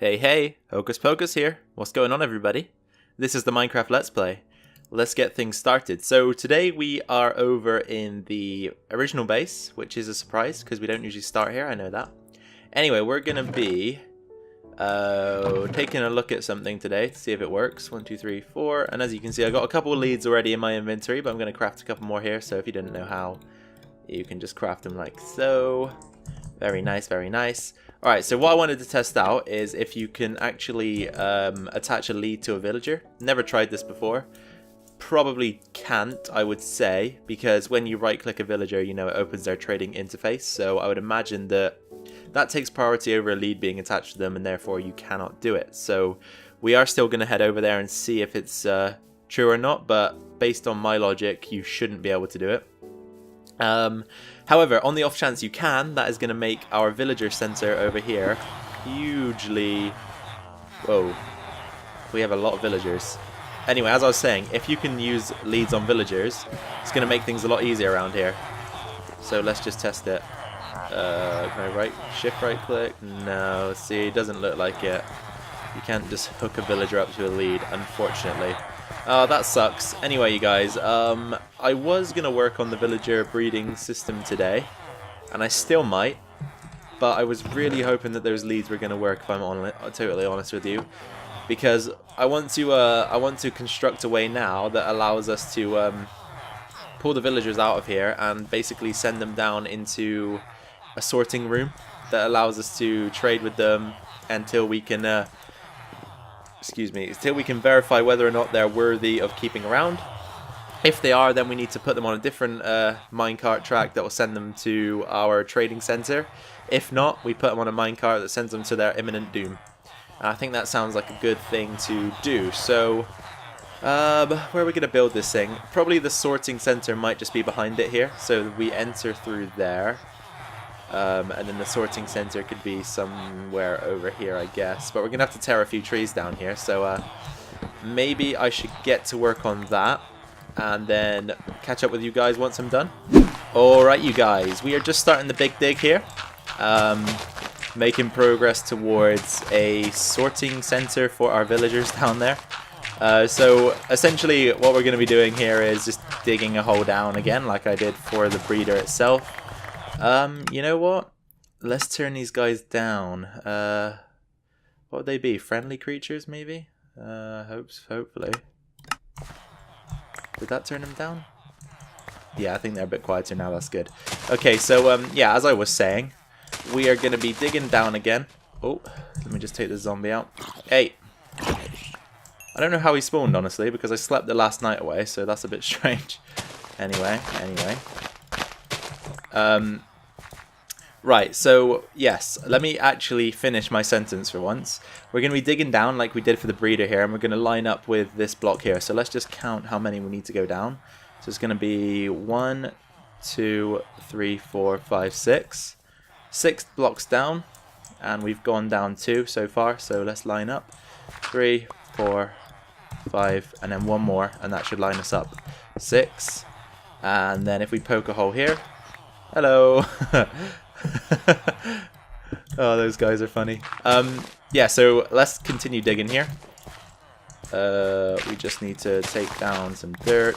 Hey hey, Hocus Pocus here. What's going on, everybody? This is the Minecraft Let's Play. Let's get things started. So today we are over in the original base, which is a surprise because we don't usually start here, I know that. Anyway, we're going to be taking a look at something today to see if it works. 1, 2, 3, 4. And as you can see, I've got a couple of leads already in my inventory, but I'm going to craft a couple more here. So if you didn't know how, you can just craft them like so. Very nice, very nice. Alright, so what I wanted to test out is if you can actually attach a lead to a villager. Never tried this before. Probably can't, I would say, because when you right click a villager, you know, it opens their trading interface. So I would imagine that that takes priority over a lead being attached to them, and therefore you cannot do it. So we are still going to head over there and see if it's true or not, but based on my logic, you shouldn't be able to do it. However, on the off chance you can, that is going to make our villager center over here hugely... Whoa. We have a lot of villagers. Anyway, as I was saying, if you can use leads on villagers, it's going to make things a lot easier around here. So let's just test it. Can I shift right click? No, see, it doesn't look like it. You can't just hook a villager up to a lead, unfortunately. That sucks. Anyway, you guys, I was going to work on the villager breeding system today, and I still might, but I was really hoping that those leads were going to work, if I'm totally honest with you, because I want to construct a way now that allows us to pull the villagers out of here and basically send them down into a sorting room that allows us to trade with them until we can... until we can verify whether or not they're worthy of keeping around. If they are, then we need to put them on a different minecart track that will send them to our trading center. If not, we put them on a minecart that sends them to their imminent doom. I think that sounds like a good thing to do. So, where are we going to build this thing? Probably the sorting center might just be behind it here. So we enter through there. And then the sorting center could be somewhere over here, I guess. But we're going to have to tear a few trees down here. So maybe I should get to work on that. And then catch up with you guys once I'm done. Alright, you guys. We are just starting the big dig here. Making progress towards a sorting center for our villagers down there. So essentially what we're going to be doing here is just digging a hole down again, like I did for the breeder itself. You know what? Let's turn these guys down. What would they be? Friendly creatures, maybe? Hopefully. Did that turn them down? Yeah, I think they're a bit quieter now. That's good. Okay, so, yeah, as I was saying, we are going to be digging down again. Oh, let me just take this zombie out. Hey! I don't know how he spawned, honestly, because I slept the last night away, so that's a bit strange. Anyway. Right, so, yes, let me actually finish my sentence for once. We're going to be digging down like we did for the breeder here, and we're going to line up with this block here. So let's just count how many we need to go down. So it's going to be 1, 2, 3, 4, 5, 6. 6 blocks down, and we've gone down 2 so far, so let's line up. 3, 4, 5, and then 1 more, and that should line us up. 6, and then if we poke a hole here... Hello! Oh, those guys are funny. Yeah, so let's continue digging here. We just need to take down some dirt.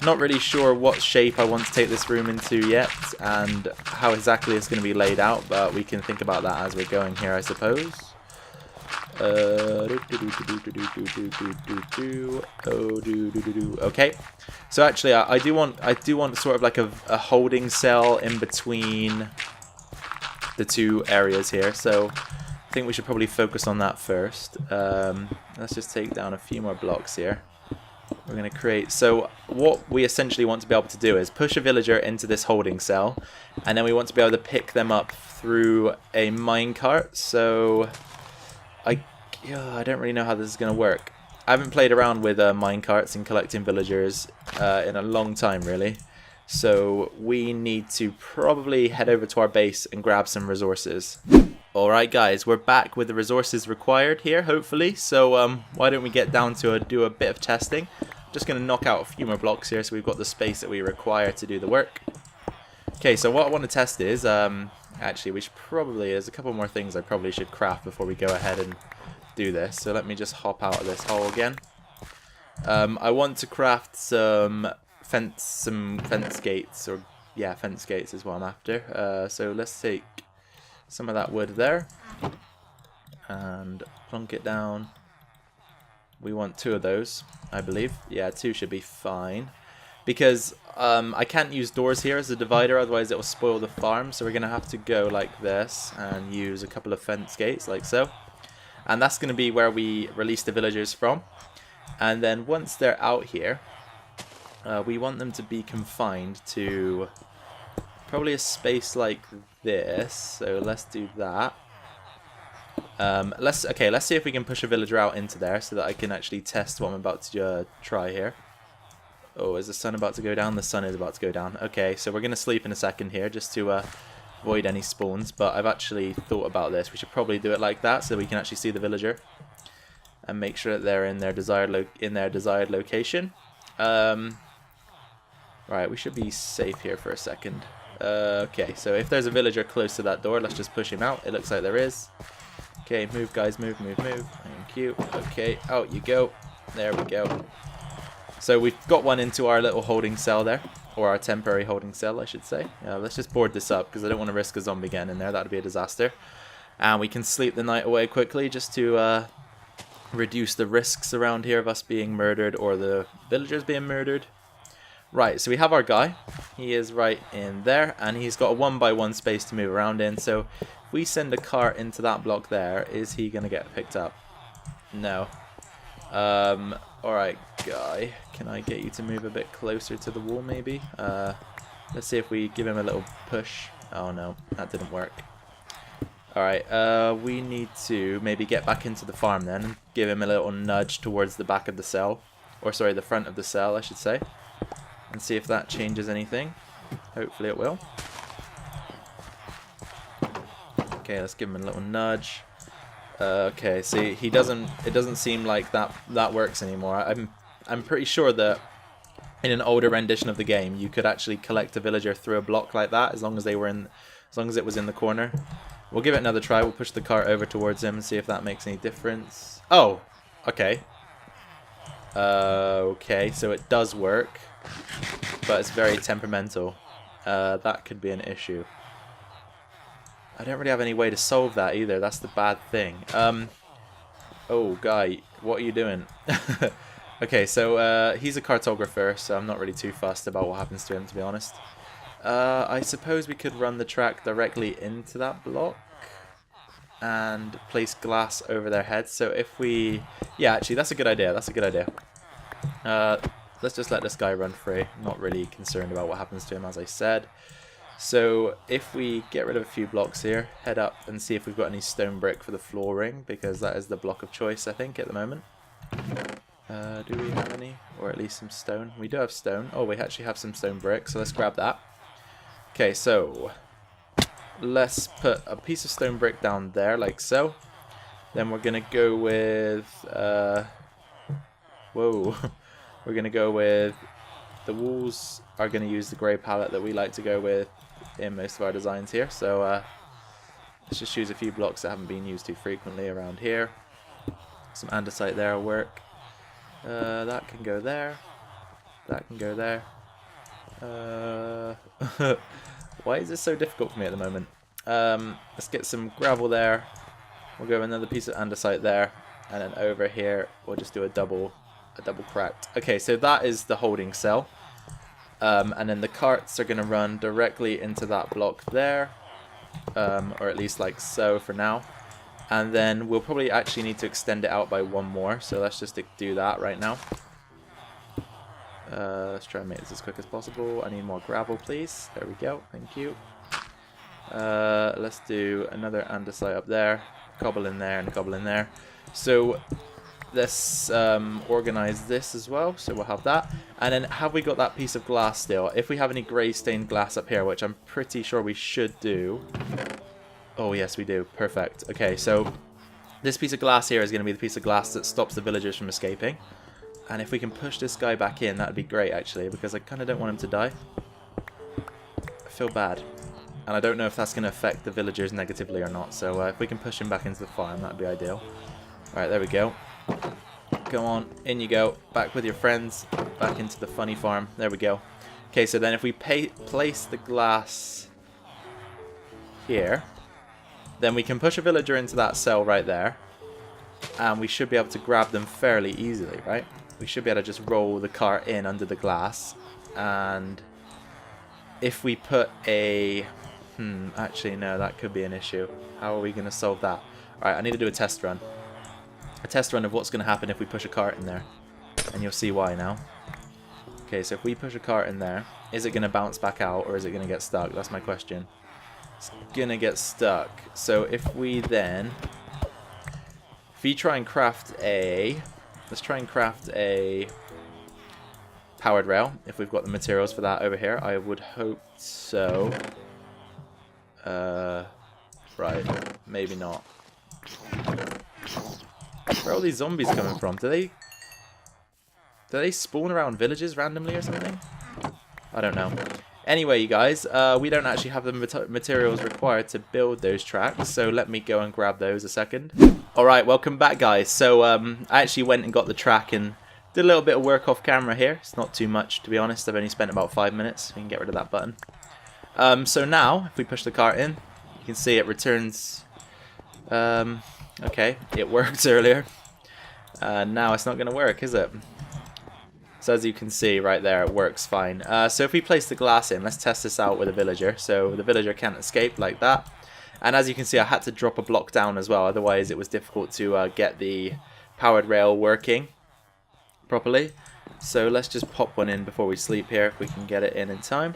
Not really sure what shape I want to take this room into yet, and how exactly it's going to be laid out, but we can think about that as we're going here, I suppose. Okay, so actually I do want sort of like a holding cell in between the two areas here, so I think we should probably focus on that first. Let's just take down a few more blocks here. We're going to create, so what we essentially want to be able to do is push a villager into this holding cell, and then we want to be able to pick them up through a minecart. So I don't really know how this is going to work. I haven't played around with minecarts and collecting villagers in a long time, really. So we need to probably head over to our base and grab some resources. Alright guys, we're back with the resources required here, hopefully. So why don't we get down to do a bit of testing. Just going to knock out a few more blocks here so we've got the space that we require to do the work. Okay, so what I want to test is, Actually, we should probably, there's a couple more things I probably should craft before we go ahead and do this. So let me just hop out of this hole again. I want to craft some fence gates, or yeah, fence gates is what I'm after. So let's take some of that wood there and plunk it down. We want 2 of those, I believe. Yeah, 2 should be fine. Because I can't use doors here as a divider, otherwise it will spoil the farm. So we're going to have to go like this and use a couple of fence gates like so. And that's going to be where we release the villagers from. And then once they're out here, we want them to be confined to probably a space like this. So let's do that. Let's see if we can push a villager out into there so that I can actually test what I'm about to try here. Oh, is the sun about to go down? The sun is about to go down. Okay, so we're going to sleep in a second here just to avoid any spawns. But I've actually thought about this. We should probably do it like that so we can actually see the villager and make sure that they're in their desired location. Right, we should be safe here for a second. Okay, so if there's a villager close to that door, let's just push him out. It looks like there is. Okay, move guys, move. Thank you. Okay, out you go. There we go. So we've got one into our little holding cell there, or our temporary holding cell, I should say. Let's just board this up because I don't want to risk a zombie getting in there. That would be a disaster. And we can sleep the night away quickly just to reduce the risks around here of us being murdered or the villagers being murdered. Right, so we have our guy. He is right in there, and he's got a 1x1 space to move around in. So if we send a cart into that block there, is he going to get picked up? No. Alright, guy. Can I get you to move a bit closer to the wall, maybe? Let's see if we give him a little push. Oh, no. That didn't work. Alright, we need to maybe get back into the farm then and give him a little nudge towards the back of the cell. Or, sorry, the front of the cell, I should say. And see if that changes anything. Hopefully it will. Okay, let's give him a little nudge. Okay, see, it doesn't seem like that works anymore. I'm pretty sure that in an older rendition of the game, you could actually collect a villager through a block like that as long as it was in the corner. We'll give it another try. We'll push the cart over towards him and see if that makes any difference. Oh, okay. Okay, so it does work, but it's very temperamental. That could be an issue. I don't really have any way to solve that either. That's the bad thing. Oh, guy, what are you doing? Okay, so he's a cartographer, so I'm not really too fussed about what happens to him, to be honest. I suppose we could run the track directly into that block and place glass over their heads. So if we... Yeah, actually, that's a good idea. That's a good idea. Let's just let this guy run free. I'm not really concerned about what happens to him, as I said. So if we get rid of a few blocks here, head up and see if we've got any stone brick for the flooring, because that is the block of choice, I think, at the moment. Do we have any? Or at least some stone? We do have stone. Oh, we actually have some stone brick, so let's grab that. Okay, so let's put a piece of stone brick down there, like so. Then we're going to go with... whoa. We're going to go with... The walls are going to use the grey palette that we like to go with in most of our designs here. So let's just choose a few blocks that haven't been used too frequently around here. Some andesite there will work. That can go there. That can go there. Why is this so difficult for me at the moment? Let's get some gravel there. We'll go with another piece of andesite there. And then over here, we'll just do a double cracked. Okay, so that is the holding cell. And then the carts are going to run directly into that block there. Or at least like so for now. And then we'll probably actually need to extend it out by one more. So let's just do that right now. Let's try and make this as quick as possible. I need more gravel, please. There we go. Thank you. Let's do another andesite up there. Cobble in there and cobble in there. So let's organize this as well. So we'll have that. And then have we got that piece of glass still? If we have any grey stained glass up here, which I'm pretty sure we should do. Oh, yes, we do. Perfect. Okay, so this piece of glass here is going to be the piece of glass that stops the villagers from escaping. And if we can push this guy back in, that would be great, actually, because I kind of don't want him to die. I feel bad. And I don't know if that's going to affect the villagers negatively or not. So if we can push him back into the farm, that'd be ideal. Alright, there we go. Go on, in you go. Back with your friends. Back into the funny farm. There we go. Okay, so then if we place the glass here, then we can push a villager into that cell right there. And we should be able to grab them fairly easily, right? We should be able to just roll the cart in under the glass. And if we put a... actually, no, that could be an issue. How are we going to solve that? Alright, I need to do a test run. A test run of what's going to happen if we push a cart in there. And you'll see why now. Okay, so if we push a cart in there, is it going to bounce back out or is it going to get stuck? That's my question. It's going to get stuck. So if we then... If we try and craft a... Let's try and craft a powered rail, if we've got the materials for that over here. I would hope so. Right, maybe not. Where are all these zombies coming from? Do they spawn around villages randomly or something? I don't know. Anyway, you guys, we don't actually have the materials required to build those tracks, so let me go and grab those a second. Alright, welcome back, guys. So, I actually went and got the track and did a little bit of work off camera here. It's not too much, to be honest. I've only spent about 5 minutes. We can get rid of that button. So now, if we push the cart in, you can see it returns... okay, it worked earlier. Now it's not going to work, is it? So as you can see right there, it works fine. So if we place the glass in, let's test this out with a villager. So the villager can't escape like that. And as you can see, I had to drop a block down as well. Otherwise, it was difficult to get the powered rail working properly. So let's just pop one in before we sleep here, if we can get it in time.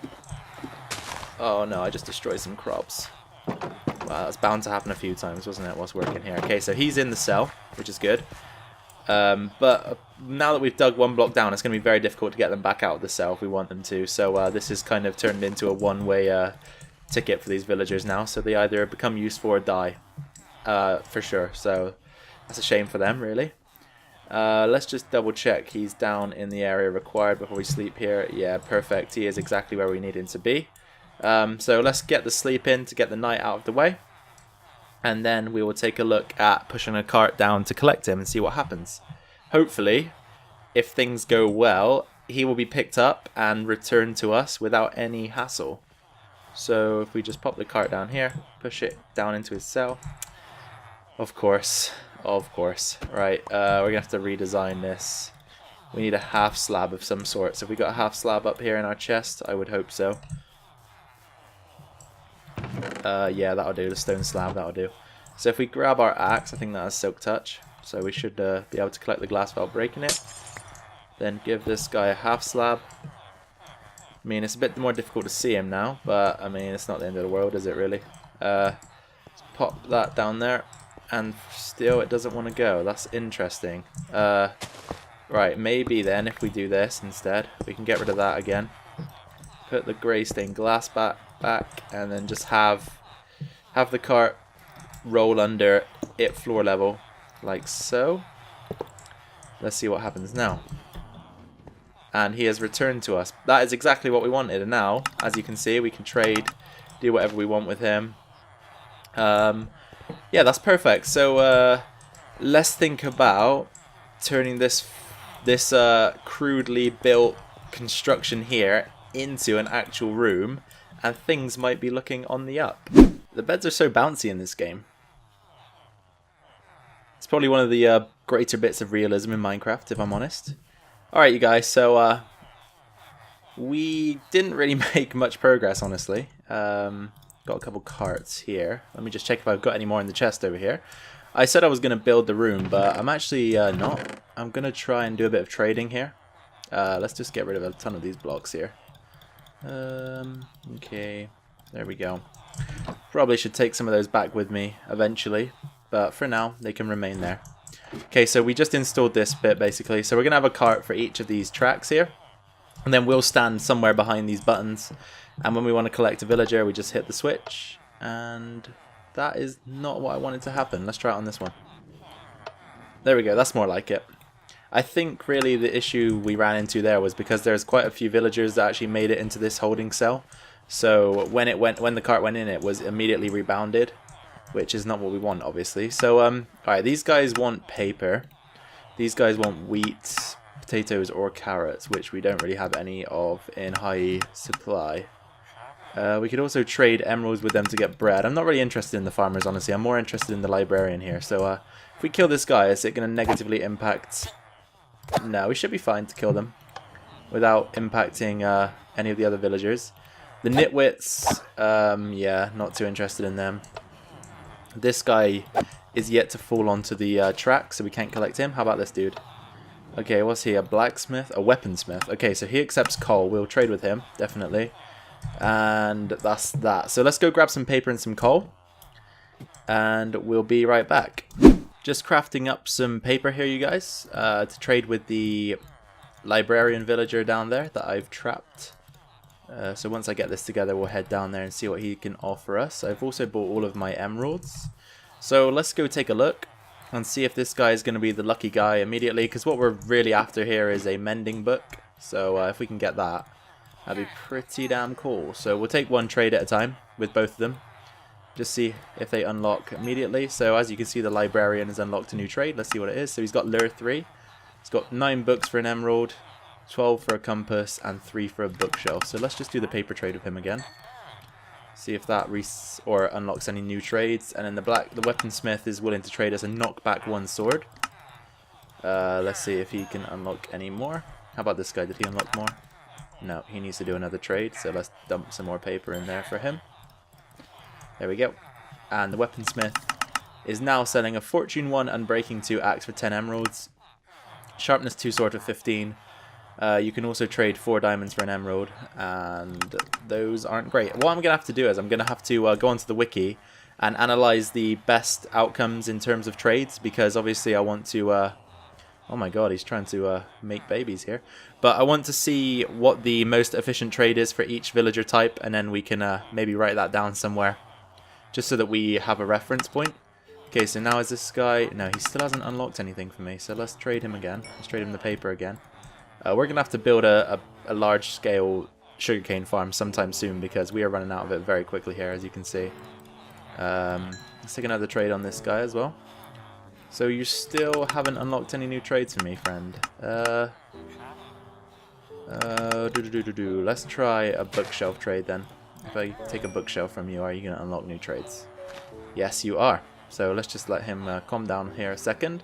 Oh no, I just destroyed some crops. Wow, that's bound to happen a few times, wasn't it, whilst working here. Okay, so he's in the cell, which is good. But now that we've dug one block down, it's going to be very difficult to get them back out of the cell if we want them to. So this is kind of turned into a one-way ticket for these villagers now. So they either become useful or die, for sure. So that's a shame for them, really. Let's just double check he's down in the area required before we sleep here. Yeah, perfect. He is exactly where we need him to be. So let's get the sleep in to get the night out of the way. And then we will take a look at pushing a cart down to collect him and see what happens. Hopefully, if things go well, he will be picked up and returned to us without any hassle. So if we just pop the cart down here, push it down into his cell. Of course. Right, we're going to have to redesign this. We need a half slab of some sort. So if we got a half slab up here in our chest, I would hope so. Yeah, that'll do. The stone slab, that'll do. So if we grab our axe, I think that has silk touch. So we should be able to collect the glass without breaking it. Then give this guy a half slab. I mean, it's a bit more difficult to see him now, but I mean, it's not the end of the world, is it really? Let's pop that down there. And still, it doesn't want to go. That's interesting. Right, maybe then, if we do this instead, we can get rid of that again. Put the grey stained glass back, and then just have the cart roll under it floor level, like so. Let's see what happens now. And he has returned to us. That is exactly what we wanted. And now, as you can see, we can trade, do whatever we want with him. Yeah, that's perfect. So let's think about turning this crudely built construction here into an actual room, and things might be looking on the up. The beds are so bouncy in this game. It's probably one of the greater bits of realism in Minecraft, if I'm honest. Alright, you guys, so we didn't really make much progress, honestly. Got a couple carts here. Let me just check if I've got any more in the chest over here. I said I was going to build the room, but I'm actually not. I'm going to try and do a bit of trading here. Let's just get rid of a ton of these blocks here. Okay, there we go. Probably should take some of those back with me eventually, but for now they can remain there. Okay, so we just installed this bit basically. So we're going to have a cart for each of these tracks here, and then we'll stand somewhere behind these buttons, and when we want to collect a villager we just hit the switch, and that is not what I wanted to happen. Let's try it on this one. There we go, that's more like it. I think really the issue we ran into there was because there's quite a few villagers that actually made it into this holding cell. So when the cart went in, it was immediately rebounded, which is not what we want, obviously. So alright, these guys want paper. These guys want wheat, potatoes, or carrots, which we don't really have any of in high supply. We could also trade emeralds with them to get bread. I'm not really interested in the farmers, honestly. I'm more interested in the librarian here. So if we kill this guy, is it going to negatively impact... No, we should be fine to kill them without impacting any of the other villagers. The nitwits, yeah, not too interested in them. This guy is yet to fall onto the track, so we can't collect him. How about this dude? Okay, what's he? A blacksmith? A weaponsmith. Okay, so he accepts coal. We'll trade with him, definitely. And that's that. So let's go grab some paper and some coal. And we'll be right back. Just crafting up some paper here, you guys, to trade with the librarian villager down there that I've trapped. So once I get this together, we'll head down there and see what he can offer us. I've also bought all of my emeralds. So let's go take a look and see if this guy is going to be the lucky guy immediately. Because what we're really after here is a mending book. So if we can get that, that'd be pretty damn cool. So we'll take one trade at a time with both of them. Just see if they unlock immediately. So as you can see, the librarian has unlocked a new trade. Let's see what it is. So he's got lure 3. He's got 9 books for an emerald, 12 for a compass, and 3 for a bookshelf. So let's just do the paper trade with him again. See if that unlocks any new trades. And then the weaponsmith is willing to trade us a knockback 1 sword. Let's see if he can unlock any more. How about this guy? Did he unlock more? No, he needs to do another trade. So let's dump some more paper in there for him. There we go. And the weaponsmith is now selling a fortune 1 unbreaking 2 axe for 10 emeralds. Sharpness 2 sword for 15. You can also trade 4 diamonds for an emerald, and those aren't great. What I'm going to have to do is I'm going to have to go onto the wiki and analyze the best outcomes in terms of trades, because obviously I want to... oh my god, he's trying to make babies here. But I want to see what the most efficient trade is for each villager type, and then we can maybe write that down somewhere, just so that we have a reference point. Okay, so now is this guy... No, he still hasn't unlocked anything for me, so let's trade him again. Let's trade him the paper again. We're going to have to build a large-scale sugarcane farm sometime soon, because we are running out of it very quickly here, as you can see. Let's take another trade on this guy as well. So you still haven't unlocked any new trades for me, friend. Let's try a bookshelf trade then. If I take a bookshelf from you, are you going to unlock new trades? Yes, you are. So let's just let him calm down here a second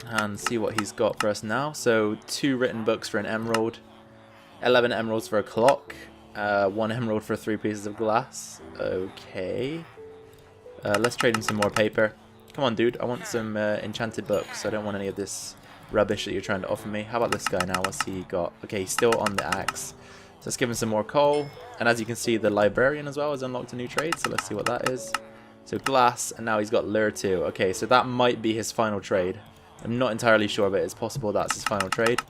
and see what he's got for us now. So 2 written books for an emerald, 11 emeralds for a clock, 1 emerald for 3 pieces of glass. Okay. Let's trade him some more paper. Come on, dude. I want some enchanted books. I don't want any of this rubbish that you're trying to offer me. How about this guy now? What's he got? Okay, he's still on the axe. So let's give him some more coal. And as you can see, the librarian as well has unlocked a new trade. So let's see what that is. So glass, and now he's got lure 2. Okay, so that might be his final trade. I'm not entirely sure, but it's possible that's his final trade.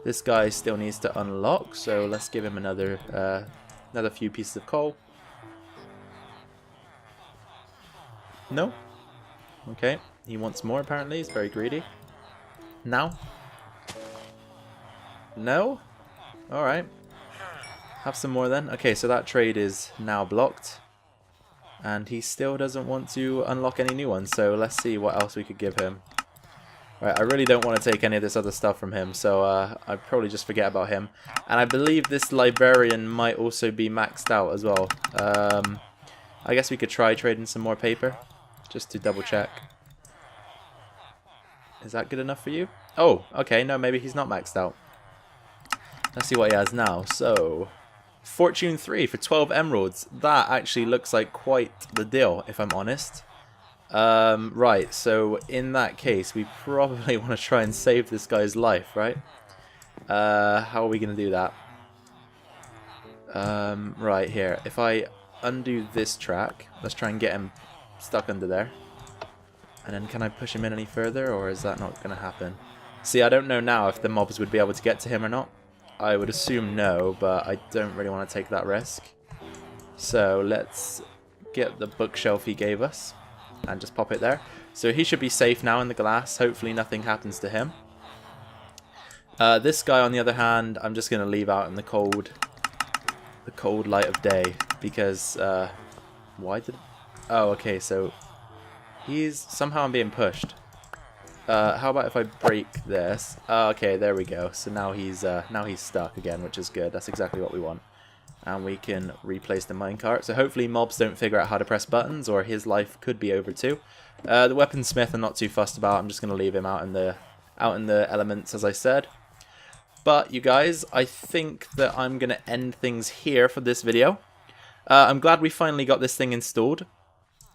This guy still needs to unlock, so let's give him another few pieces of coal. No? Okay, he wants more apparently. He's very greedy. Now? No? Alright. Have some more then. Okay, so that trade is now blocked. And he still doesn't want to unlock any new ones, so let's see what else we could give him. Right, I really don't want to take any of this other stuff from him, so I'd probably just forget about him. And I believe this librarian might also be maxed out as well. I guess we could try trading some more paper, just to double check. Is that good enough for you? Oh, okay, no, maybe he's not maxed out. Let's see what he has now. So, Fortune 3 for 12 emeralds. That actually looks like quite the deal, if I'm honest. Right, so in that case, we probably want to try and save this guy's life, right? How are we going to do that? Right here. If I undo this track, let's try and get him stuck under there. And then can I push him in any further, or is that not going to happen? See, I don't know now if the mobs would be able to get to him or not. I would assume no, but I don't really want to take that risk. So let's get the bookshelf he gave us and just pop it there. So he should be safe now in the glass. Hopefully nothing happens to him. This guy, on the other hand, I'm just going to leave out in the cold. the cold light of day, because why did... Oh, okay, so he's... Somehow I'm being pushed. How about if I break this? Okay, there we go. So now he's stuck again, which is good. That's exactly what we want. And we can replace the minecart. So hopefully mobs don't figure out how to press buttons, or his life could be over too. The weaponsmith I'm not too fussed about. I'm just going to leave him out in the elements, as I said. But you guys, I think that I'm going to end things here for this video. I'm glad we finally got this thing installed.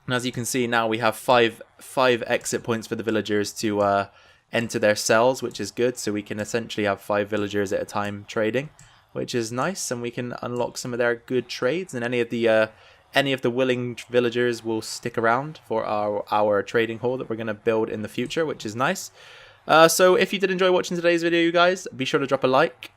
And as you can see now, we have five exit points for the villagers to enter their cells, which is good. So we can essentially have 5 villagers at a time trading, which is nice. And we can unlock some of their good trades. And any of the willing villagers will stick around for our trading hall that we're going to build in the future, which is nice. So if you did enjoy watching today's video, you guys, be sure to drop a like.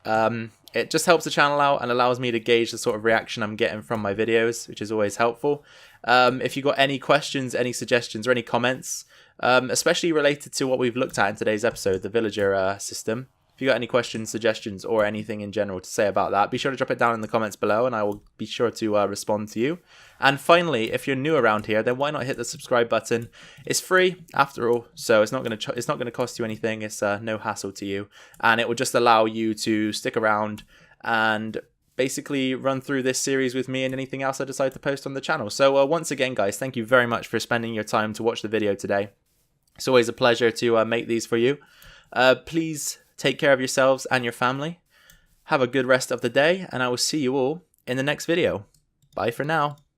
It just helps the channel out and allows me to gauge the sort of reaction I'm getting from my videos, which is always helpful. If you got any questions, any suggestions, or any comments, especially related to what we've looked at in today's episode, the villager system, if you got any questions, suggestions, or anything in general to say about that, be sure to drop it down in the comments below, and I will be sure to respond to you. And finally, if you're new around here, then why not hit the subscribe button? It's free after all, so it's not going to cost you anything. It's no hassle to you, and it will just allow you to stick around and basically run through this series with me and anything else I decide to post on the channel. So once again, guys, thank you very much for spending your time to watch the video today. It's always a pleasure to make these for you. Please take care of yourselves and your family. Have a good rest of the day, and I will see you all in the next video. Bye for now.